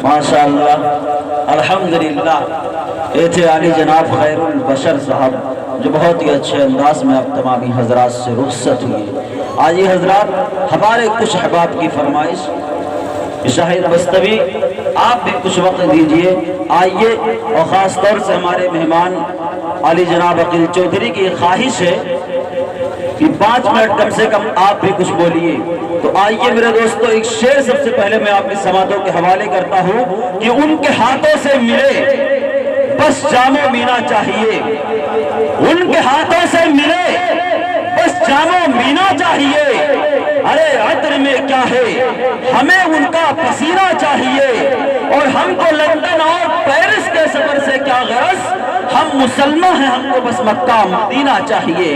माशाअल्लाह अल्हम्दुलिल्लाह। ये थे आली जनाब खैरुल बशर साहब, जो बहुत ही अच्छे अंदाज में अब तमामी हजरात से रुखसत हुए। आइए हजरात, हमारे कुछ अहबाब की फरमाइश, शाहिद बस्तवी आप भी कुछ वक्त दीजिए। आइए, और ख़ास तौर से हमारे मेहमान आली जनाब अकील चौधरी की ख्वाहिश है कि 5 मिनट कम से कम आप भी कुछ बोलिए। तो आइए मेरे दोस्तों, एक शेर सबसे पहले मैं आपकी समातों के हवाले करता हूँ कि उनके हाथों से मिले बस जामो मीना चाहिए, उनके हाथों से मिले बस जामो मीना चाहिए। अरे अत्र में क्या है, हमें उनका पसीना चाहिए। और हमको लंदन और पेरिस के सफर से क्या गरज, हम मुसलमान हैं, हमको बस मक्का मदीना चाहिए।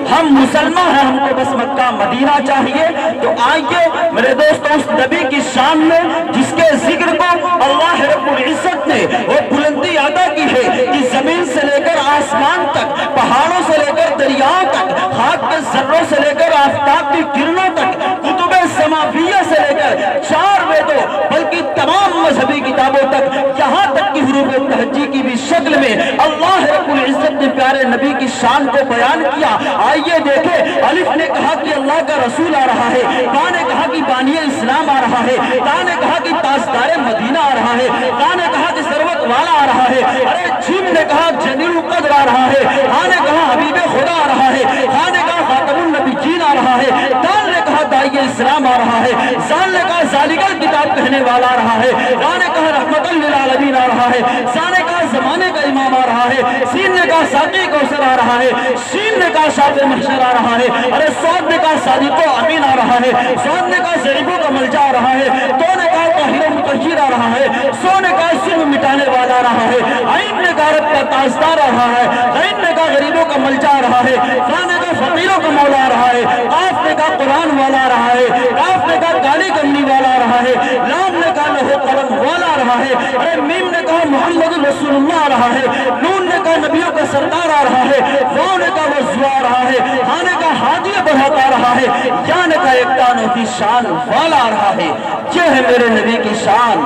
हम मुसलमान हैं, हमको बस मक्का मदीना चाहिए। तो आइए मेरे दोस्तों, उस नबी की शान में जिसके जिक्र को अल्लाह रब्बुल इज्जत ने वो बुलंदी अदा की है कि जमीन से लेकर आसमान तक, पहाड़ों से लेकर दरियाओं तक, खाक के जर्रों से लेकर आफताब की किरणों तक, कुतुबे समाविया से लेकर 4 वेदों बल्कि तमाम मजहबी किताबों तक, यहाँ तक कि हुरूफ तहज्जी की भी शक्ल में अल्लाह रब्बुल इज्जत ने प्यारे नबी की शान को बयान किया। आइए देखें, अलिफ ने कहा कि अल्लाह का रसूल आ रहा है, बा ने कहा कि बानिए इस्लाम आ रहा है, ता ने कहा कि ताजदारे मदीना आ रहा है, ता ने कहा कि सरवत वाला आ रहा है, अरे जीम ने कहा जलील कद्र आ रहा है, हा ने कहा हबीबे खुदा आ रहा है, हा ने कहा खातमुन नबीयीन आ रहा है, दाल ने कहा दाइए इस्लाम आ रहा है, जाल ने कहा जालिकल किताब कहने वाला आ रहा है, रा ने कहा रहमतुल लिल आलमीन आ रहा है, सा ने कहा जमाने का इमाम आ रहा है, सीन ने कहा साकी कौसर आ रहा है, शीन ने कहा शाफे महशर आ रहा है, अरे सौद ने कहा सादिको अमीन आ रहा है, सौद ने कहा ज़रीबों का मलजा आ रहा है, तो ने कहा ताहिर मुतहिर आ रहा है, सो ने कहा सिर्फ मिटाने वाला आ रहा है, आइन ने कहा रब का ताजदार आ रहा है, गैन ने कहा गरीबों का मलजा आ रहा है, फा ने कहा फकीरों का मौला आ रहा है, काफ ने कहा कुरान वाला आ रहा है, काफ ने कहा काली कमनी वाला आ रहा है, लाम ने कहा लौह कलम वाला आ रहा है, अरे मीम ने कहा मोहम्मद रसूलुल्लाह आ रहा है, नून ने कहा नबियों का सरदार आ रहा है, वाव ने कहा वज़्वा आ रहा है, हा ने कहा हादी बढ़ाता आ रहा है, या ने कहा एक दानों की शान वाला आ रहा है। ये है मेरे नबी की शान।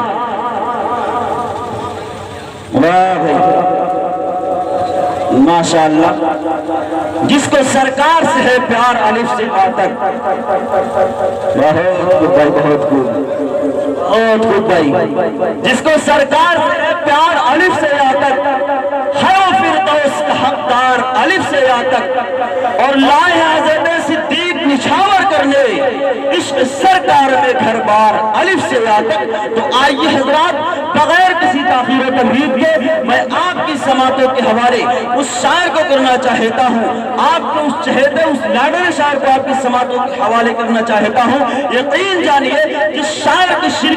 वाह भाई माशाअल्लाह, जिसको सरकार से है प्यार अलिफ से आ तक। बहुत भाई, बहुत खूब भाई, जिसको सरकार से है प्यार अलिफ से आ तक, है वो फिरदौस का हकदार अलिफ से आ तक। और लाए हज़रत सिद्दीक निछावर करने इश्क सरकार में घर बार अलिफ से आ तक। तो आइए हजरात, बगैर किसी ताखीर व तमहीद के मैं आपकी समातों के हवाले उस शायर को करना चाहता हूँ, आपको उस चहेते उस लाडले शायर को आपकी समातों के हवाले करना चाहता हूँ। यकीन जानिए, जिस शायर की शिरकत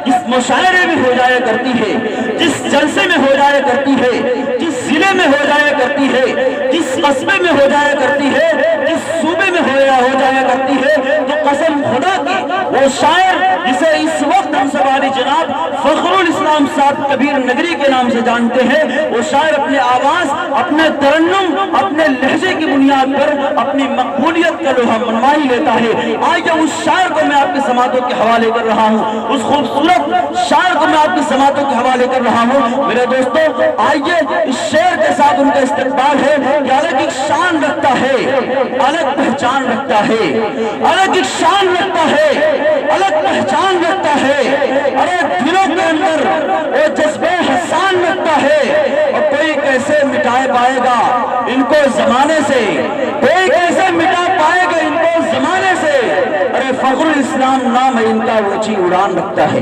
जिस मुशायरे में हो जाया करती है, जिस जलसे में हो जाया करती है, जिस जिले में हो जाया करती है, जिस कस्बे में हो जाया करती है, जिस सूबे में हो जाया करती है, तो कसम खुदा की वो शायर जिसे इस वक्त हम सवारी जनाब फखरुल इस्लाम साहब कबीर नगरी के नाम से जानते हैं, वो शायर अपने आवाज, अपने तरन्नुम, अपने लहजे की बुनियाद पर अपनी मकबूलियत का लोहा मनवाई लेता है। आइए उस शायर को मैं आपकी समातों के हवाले कर रहा हूँ, उस खूबसूरत शायर को मैं आपकी समातों के हवाले कर रहा हूँ। मेरे दोस्तों, आइए इस शेर के साथ उनका इस्तेमाल है कि अलग एक शान रखता है, अलग पहचान रखता है, अलग एक शान रखता है, अलग पहचान रखता है। अरे दिलों के अंदर वो जज्बे हसान रखता है, और कोई कैसे मिटा पाएगा इनको जमाने से, कोई कैसे मिटा पाएगा इनको जमाने से। अरे फखरुल इस्लाम नाम है इनका, वो ऊंची उड़ान रखता है।